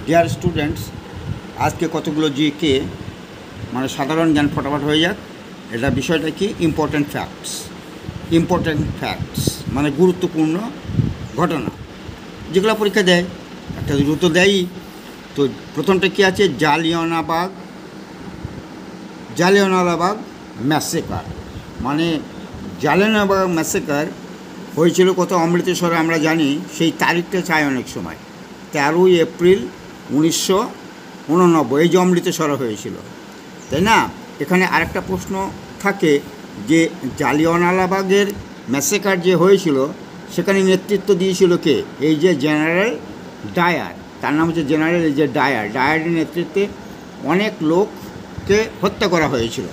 Dear students, আজকে কতগুলো GK মানে সাধারণ জ্ঞান ফটাফট হয়ে যাক। এটা বিষয়টা কি? ইম্পর্ট্যান্ট ফ্যাক্টস মানে গুরুত্বপূর্ণ ঘটনা যেগুলো পরীক্ষা দেয়, একটা দুটো তো দেয়ই। তো প্রথমটা কী আছে? জালিয়ানওয়ালাবাগ ম্যাসেকার। মানে জালিয়ানওয়ালাবাগ ম্যাসেকার হয়েছিল কত? অমৃতসরে। আমরা জানি সেই তারিখটা চাই অনেক সময়, 13ই এপ্রিল 1989, এই যে অমৃতসরে হয়েছিল, তাই না? এখানে আরেকটা প্রশ্ন থাকে যে জালিয়ানওয়ালাবাগের ম্যাসেকার যে হয়েছিল সেখানে নেতৃত্ব দিয়েছিল কে? এই যে জেনারেল ডায়ার, তার নাম হচ্ছে জেনারেল এই যে ডায়ারের নেতৃত্বে অনেক লোককে হত্যা করা হয়েছিল।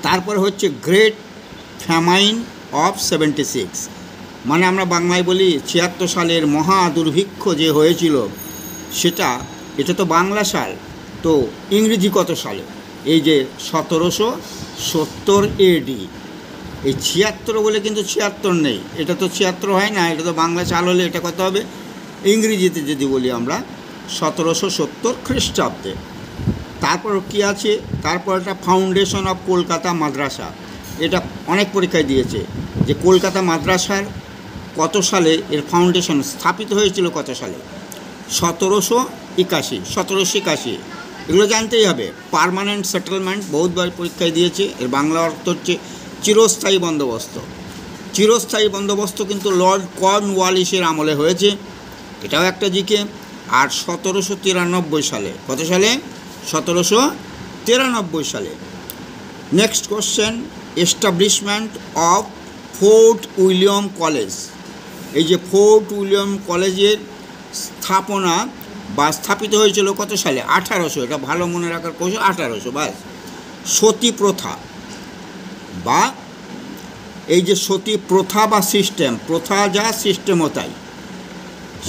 তারপর হচ্ছে গ্রেট ফ্যামাইন অফ 76, মানে আমরা বাংলায় বলি 76 সালের মহা দুর্ভিক্ষ যে হয়েছিল এটা তো বাংলা সাল, তো ইংরেজি কত সালে? এই যে 1770 AD। এই 76 বলে কিন্তু 76 নেই, এটা তো 76 হয় না, এটা তো বাংলা সাল হলে এটা কত হবে? ইংরেজিতে যদি বলি আমরা 1770 খ্রিস্টাব্দে। তারপর কি আছে? তারপর একটা ফাউন্ডেশন অফ কলকাতা মাদ্রাসা, এটা অনেক পরীক্ষায় দিয়েছে যে কলকাতা মাদ্রাসার কত সালে এর ফাউন্ডেশন স্থাপিত হয়েছিল, কত সালে? 1781। এগুলো জানতেই হবে। পার্মানেন্ট সেটেলমেন্ট বহুতবার পরীক্ষায় দিয়েছে, এর বাংলা অর্থ হচ্ছে চিরস্থায়ী বন্দোবস্ত। চিরস্থায়ী বন্দোবস্ত কিন্তু লর্ড কর্নওয়ালিসের আমলে হয়েছে, এটাও একটা জিকে। আর 1793 সালে, কত সালে? 1793 সালে। Next question, establishment of fort William college. এই যে ফোর্ট উইলিয়াম কলেজের স্থাপনা বা স্থাপিত হয়েছিল কত সালে? 1800, এটা ভালো মনে রাখার কৌশল, 1800 বাস। সতী প্রথা বা এই যে সতী প্রথা বা সিস্টেম, প্রথা যা সিস্টেমও তাই,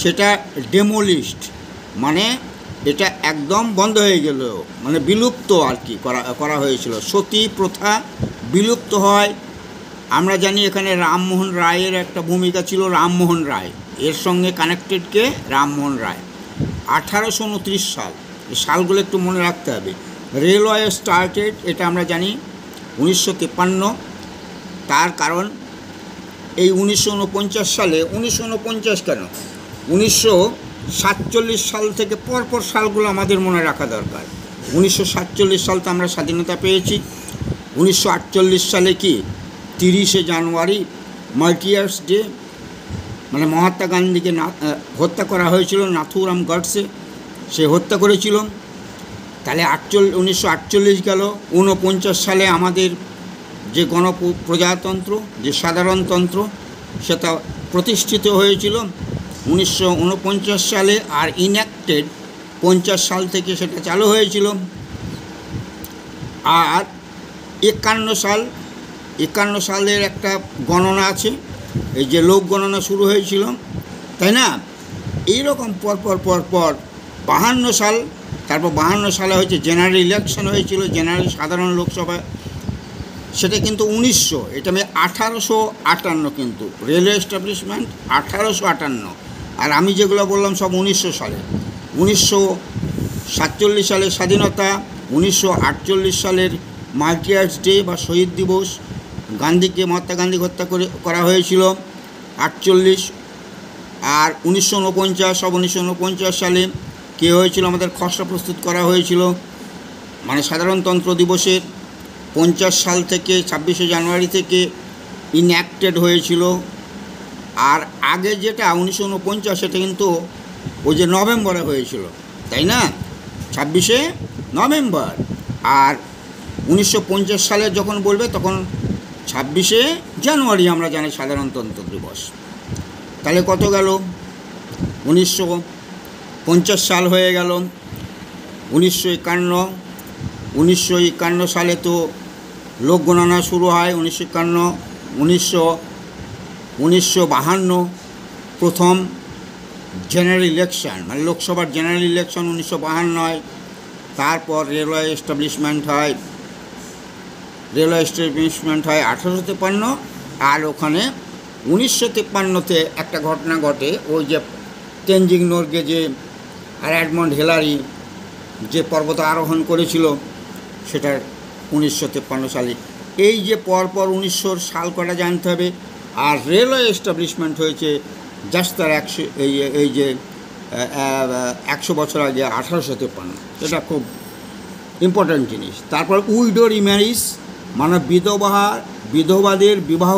সেটা ডেমোলিশড, মানে এটা একদম বন্ধ হয়ে গেল, মানে বিলুপ্ত আর কি করা হয়েছিল। সতী প্রথা বিলুপ্ত হয়। আমরা জানি এখানে রামমোহন রায়ের একটা ভূমিকা ছিল, রামমোহন রায়, এর সঙ্গে কানেক্টেড কে? রামমোহন রায়। 1829 সাল, এই সালগুলো একটু মনে রাখতে হবে। রেলওয়ে স্টার্টেড, এটা আমরা জানি 1953। তার কারণ এই 1949 সালে, 1949 কেন, 1947 সাল থেকে পরপর সালগুলো আমাদের মনে রাখা দরকার। 1947 সাল তো আমরা স্বাধীনতা পেয়েছি। 1948 সালে কি 30শে জানুয়ারি মার্টিয়ার্স ডে, মানে মহাত্মা গান্ধীকে হত্যা করা হয়েছিল, নাথুরাম গডসে সে হত্যা করেছিল। তাহলে 1948 গেল। 49 সালে আমাদের যে গণপ্রজাতন্ত্র, যে সাধারণতন্ত্র, সেটা প্রতিষ্ঠিত হয়েছিল 1949 সালে, আর ইনঅ্যাক্টেড 50 সাল থেকে সেটা চালু হয়েছিল। আর 51 সালের একটা গণনা আছে, এই যে লোক গণনা শুরু হয়েছিল, তাই না? এইরকম পরপর 52 সাল, তারপর 52 সালে হচ্ছে জেনারেল ইলেকশন হয়েছিল, জেনারেল সাধারণ লোকসভা, সেটা কিন্তু 1900, এটা আমি 1858 কিন্তু রেলওয়ে এস্টাবলিশমেন্ট 1858। আর আমি যেগুলো বললাম সব 1900 সালে। 1947 সালের স্বাধীনতা, 1948 সালের মার্টিয়ার্স ডে বা শহীদ দিবস, মহাত্মা গান্ধী হত্যা করা হয়েছিল 48। আর 1949 সালে কে হয়েছিল? আমাদের খসড়া প্রস্তুত করা হয়েছিল, মানে সাধারণতন্ত্র দিবসের 50 সাল থেকে 26শে জানুয়ারি থেকে ইনঅ্যাক্টেড হয়েছিল। আর আগে যেটা 1949, সেটা কিন্তু ওই যে নভেম্বরে হয়েছিল, তাই না? 26শে নভেম্বর। আর 1950 সালে যখন বলবে তখন 26শে জানুয়ারি আমরা জানি সাধারণতন্ত্র দিবস। তাহলে কত গেল? 1950 সাল হয়ে গেল। 1951 সালে তো লোক গণনা শুরু হয়। 1952 প্রথম জেনারেল ইলেকশন, মানে লোকসভার জেনারেল ইলেকশন 1952 হয়। তারপর রেলওয়ে এস্টাবলিশমেন্ট হয় 1853। আর ওখানে 1953-তে একটা ঘটনা ঘটে, ওই যে তেনজিং নোরগে যে আর এডমন্ড হিলারি যে পর্বত আরোহণ করেছিল সেটা 1953 সালে। এই যে পরপর 1900 সাল কটা জানতে হবে। আর রেলওয়ে এস্টাবলিশমেন্ট হয়েছে জাস্ট তার 100 বছর আগে 1853। এটা খুব ইম্পর্ট্যান্ট জিনিস। তারপর উইডো রিম্যারিজ মানে বিধবাদের বিবাহ,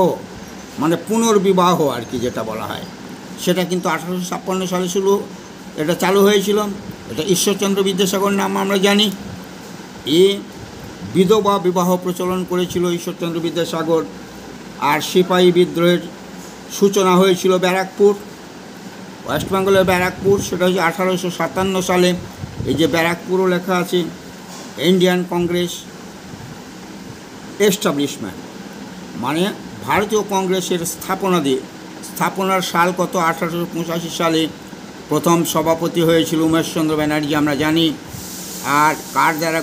মানে পুনর্বিবাহ আর কি যেটা বলা হয়, সেটা কিন্তু 1856 সালে এটা চালু হয়েছিল। এটা ঈশ্বরচন্দ্র বিদ্যাসাগর নাম আমরা জানি। বিধবা বিবাহ প্রচলন করেছিল ঈশ্বরচন্দ্র বিদ্যাসাগর। আর সিপাহী বিদ্রোহের সূচনা হয়েছিল ব্যারাকপুর, ওয়েস্ট বেঙ্গলের ব্যারাকপুর, সেটা হচ্ছে 1857 সালে। এই যে ব্যারাকপুরও লেখা আছে। ইন্ডিয়ান কংগ্রেস এস্টাবলিশমেন্ট মানে ভারতীয় কংগ্রেসের স্থাপনার সাল কত? 1885 সালে প্রথম সভাপতি হয়েছিল উমেশচন্দ্র ব্যানার্জি, আমরা জানি। আর কার দ্বারা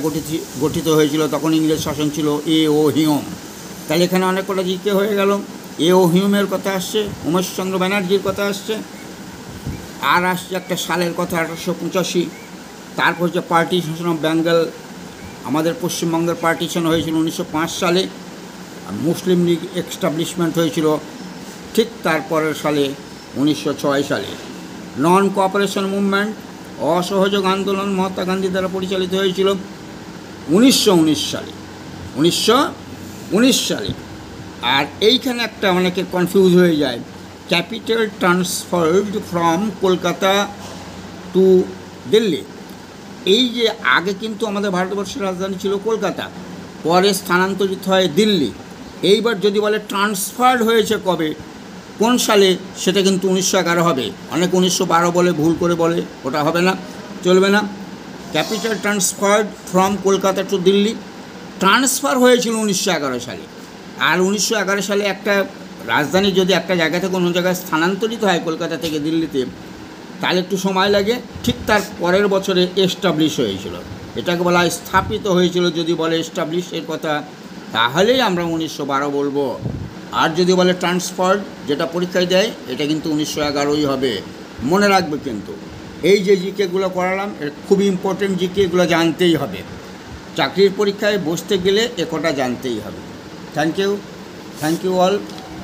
গঠিত হয়েছিল? তখন ইংরেজ শাসন ছিল। ও হিউম। তাহলে এখানে অনেক কটা জিকে হয়ে গেল। ও হিউমের কথা আসছে, উমেশচন্দ্র ব্যানার্জির কথা আসছে, আর আসছে একটা সালের কথা 1885। তারপর হচ্ছে পার্টিশন অফ বেঙ্গল, আমাদের পশ্চিমবঙ্গের পার্টিশন হয়েছিল 1905 সালে। আর মুসলিম লীগ এস্টাবলিশমেন্ট হয়েছিল ঠিক তারপরের সালে 1906 সালে। নন কোঅপারেশন মুভমেন্ট, অসহযোগ আন্দোলন মহাত্মা গান্ধী দ্বারা পরিচালিত হয়েছিল 1919 সালে। 1919 সালে। আর এইখানে একটা অনেকে কনফিউজ হয়ে যায়, capital transferred from Kolkata to Delhi. এই যে আগে কিন্তু আমাদের ভারতবর্ষের রাজধানী ছিল কলকাতা, পরে স্থানান্তরিত হয় দিল্লি। এইবার যদি বলে ট্রান্সফার্ড হয়েছে কবে, কোন সালে, সেটা কিন্তু 1911 হবে। অনেক 1912 বলে, ভুল করে বলে, ওটা হবে না, চলবে না। Capital transferred from Kolkata to Delhi, transfer হয়েছিল 1911 সালে। আর 1911 সালে একটা রাজধানী যদি একটা জায়গা থেকে অন্য জায়গায় স্থানান্তরিত হয় কলকাতা থেকে দিল্লিতে, তাহলে একটু সময় লাগে। ঠিক তার পরের বছরে এস্টাবলিশ হয়েছিল, এটাকে বলা হয় স্থাপিত হয়েছিল। যদি বলে এস্টাবলিশের কথা, তাহলেই আমরা 1912 বলবো। আর যদি বলে ট্রান্সফার্ড, যেটা পরীক্ষায় দেয়, এটা কিন্তু 1911ই হবে, মনে রাখবে। কিন্তু এই যে জিকেগুলো করালাম, এটা খুবই ইম্পর্টেন্ট জিকে, এগুলো জানতেই হবে। চাকরির পরীক্ষায় বসতে গেলে এ কটা জানতেই হবে। Thank you all.